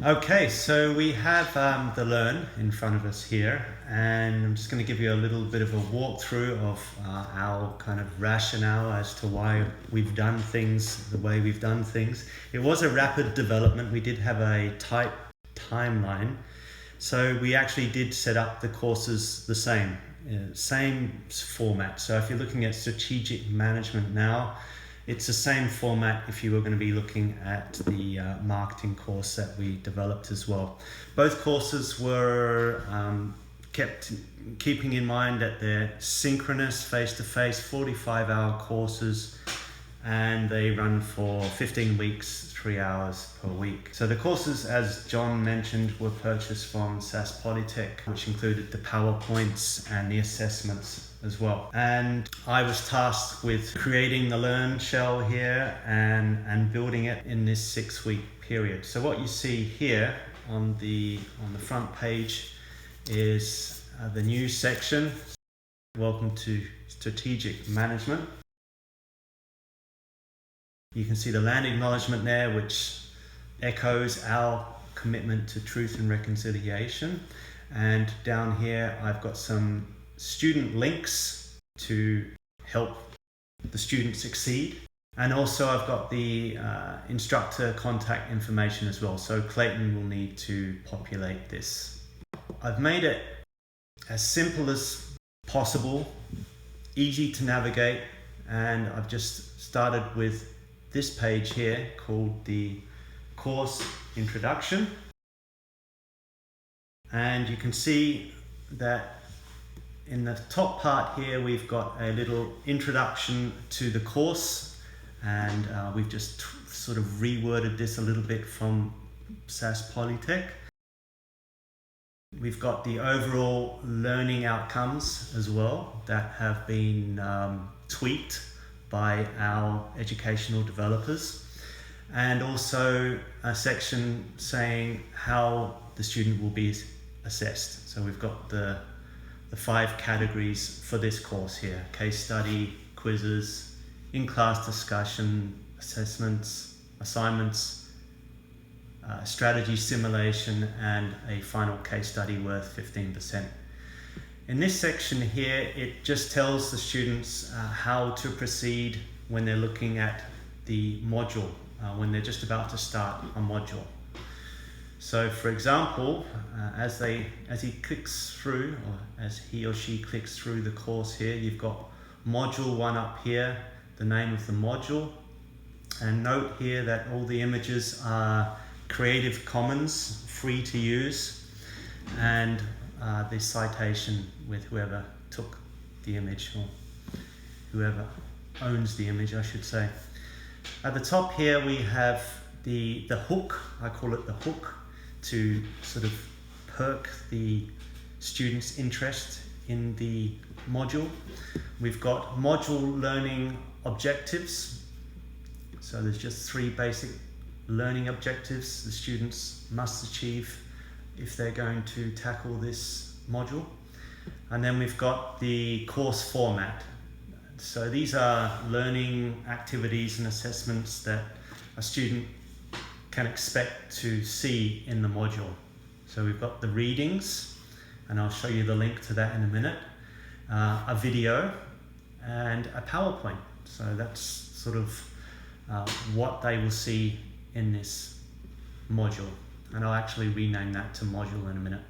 Okay, so we have the Learn in front of us here, and I'm just going to give you a little bit of a walkthrough of our kind of rationale as to why we've done things the way we've done things. It was a rapid development. We did have a tight timeline, so we actually did set up the courses the same format. So if you're looking at strategic management now, it's the same format if you were going to be looking at the marketing course that we developed as well. Both courses were keeping in mind that they're synchronous, face-to-face, 45-hour courses, and they run for 15 weeks, 3 hours per week. So the courses, as John mentioned, were purchased from SAS Polytech, which included the PowerPoints and the assessments as well. And I was tasked with creating the Learn shell here and building it in this 6-week period. So what you see here on the front page is the new section. Welcome to Strategic Management. You can see the land acknowledgement there, which echoes our commitment to truth and reconciliation. And down here, I've got some student links to help the student succeed. And also I've got the instructor contact information as well. So Clayton will need to populate this. I've made it as simple as possible, easy to navigate, and I've just started with this page here called the course introduction. And you can see that in the top part here, we've got a little introduction to the course, and we've just sort of reworded this a little bit from SAS Polytech. We've got the overall learning outcomes as well that have been tweaked by our educational developers, and also a section saying how the student will be assessed. So we've got the 5 categories for this course here: case study, quizzes, in-class discussion, assessments, assignments, strategy simulation, and a final case study worth 15%. In this section here, it just tells the students how to proceed when they're looking at the module, when they're just about to start a module. So for example, as he clicks through, or as he or she clicks through the course here, you've got module 1 up here, the name of the module, and note here that all the images are Creative Commons, free to use, and the citation with whoever took the image, or whoever owns the image, I should say. At the top here we have the hook, I call it the hook, to sort of perk the students' interest in the module. We've got module learning objectives. So there's just 3 basic learning objectives the students must achieve if they're going to tackle this module. And then we've got the course format. So these are learning activities and assessments that a student can expect to see in the module. So we've got the readings, and I'll show you the link to that in a minute, a video, and a PowerPoint. So that's sort of what they will see in this module, and I'll actually rename that to module in a minute.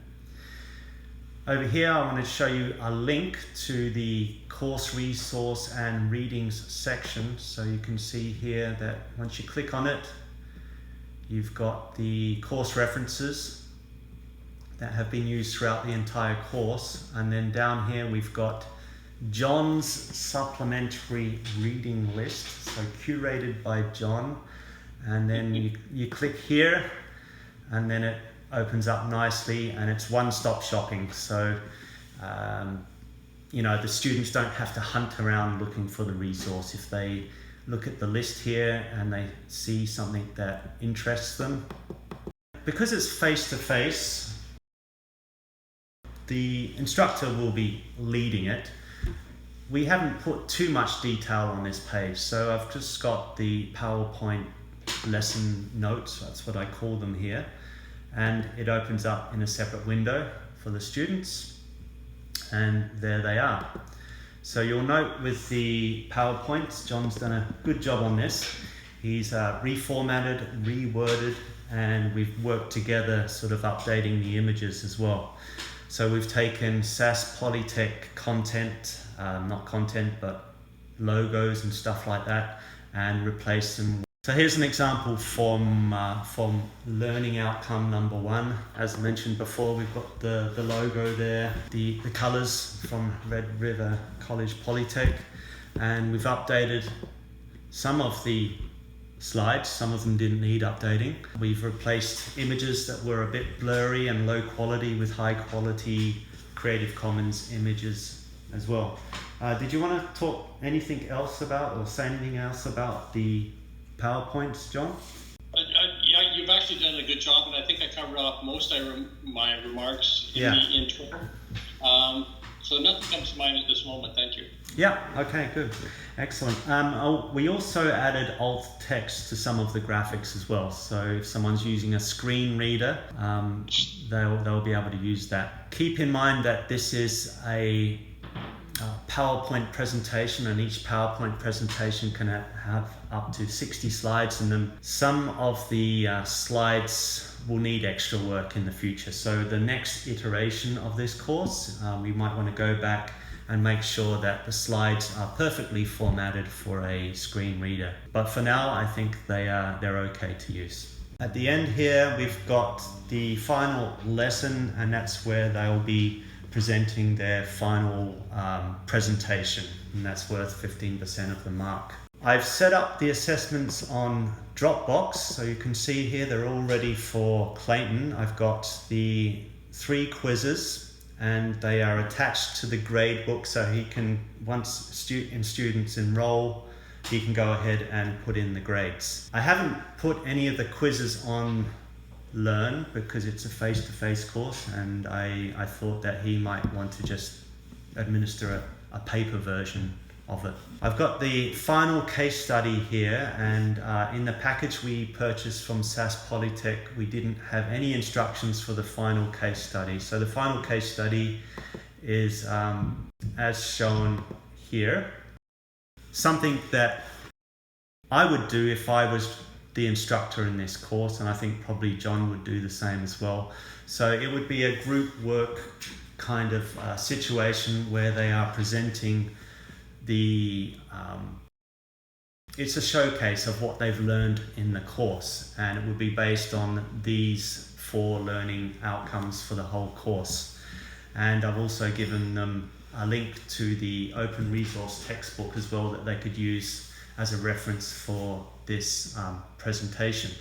Over here I want to show you a link to the course resource and readings section. So you can see here that once you click on it, you've got the course references that have been used throughout the entire course, and then down here we've got John's supplementary reading list, so curated by John. And then you click here, and then it opens up nicely, and it's one-stop shopping. So the students don't have to hunt around looking for the resource. If they look at the list here and they see something that interests them, because it's face-to-face, the instructor will be leading it. We haven't put too much detail on this page, so I've just got the PowerPoint lesson notes, that's what I call them here, and it opens up in a separate window for the students, and there they are. So you'll note with the PowerPoints, John's done a good job on this. He's reformatted, reworded, and we've worked together sort of updating the images as well. So we've taken SAS Polytech content, not content, but logos and stuff like that, and replaced them. So here's an example from learning outcome number 1. As mentioned before, we've got the logo there, the colours from Red River College Polytech, and we've updated some of the slides. Some of them didn't need updating. We've replaced images that were a bit blurry and low quality with high quality Creative Commons images as well. Did you want to talk anything else about or say anything else about the PowerPoints, John? Yeah, you've actually done a good job, and I think I covered off most of my remarks in the intro. So nothing comes to mind at this moment. Thank you. Yeah, okay, good. Excellent. We also added alt text to some of the graphics as well. So if someone's using a screen reader, they'll be able to use that. Keep in mind that this is a PowerPoint presentation, and each PowerPoint presentation can have up to 60 slides in them. Some of the slides will need extra work in the future. So the next iteration of this course, we might want to go back and make sure that the slides are perfectly formatted for a screen reader. But for now, I think they're okay to use. At the end here, we've got the final lesson, and that's where they'll be presenting their final presentation, and that's worth 15% of the mark. I've set up the assessments on Dropbox, so you can see here they're all ready for Clayton. I've got the 3 quizzes, and they are attached to the grade book, so he can, once students enroll, he can go ahead and put in the grades. I haven't put any of the quizzes on Learn because it's a face-to-face course, and I thought that he might want to just administer a paper version of it. I've got the final case study here, and in the package we purchased from SAS Polytech, we didn't have any instructions for the final case study. So the final case study is as shown here. Something that I would do if I was the instructor in this course, and I think probably John would do the same as well. So it would be a group work kind of situation where they are presenting it's a showcase of what they've learned in the course, and it would be based on these 4 learning outcomes for the whole course. And I've also given them a link to the open resource textbook as well that they could use as a reference for this presentation.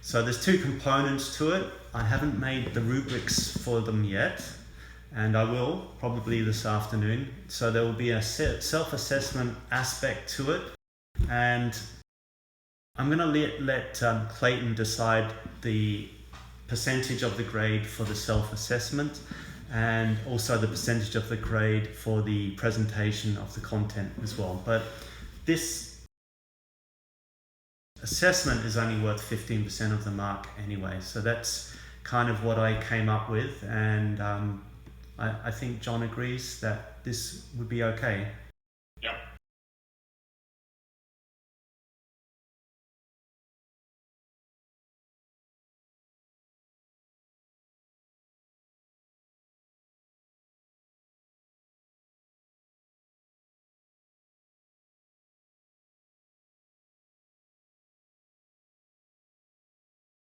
So there's 2 components to it. I haven't made the rubrics for them yet, and I will probably this afternoon. So there will be a self-assessment aspect to it, and I'm going to let Clayton decide the percentage of the grade for the self-assessment, and also the percentage of the grade for the presentation of the content as well. But this assessment is only worth 15% of the mark anyway, so that's kind of what I came up with, and I think John agrees that this would be okay.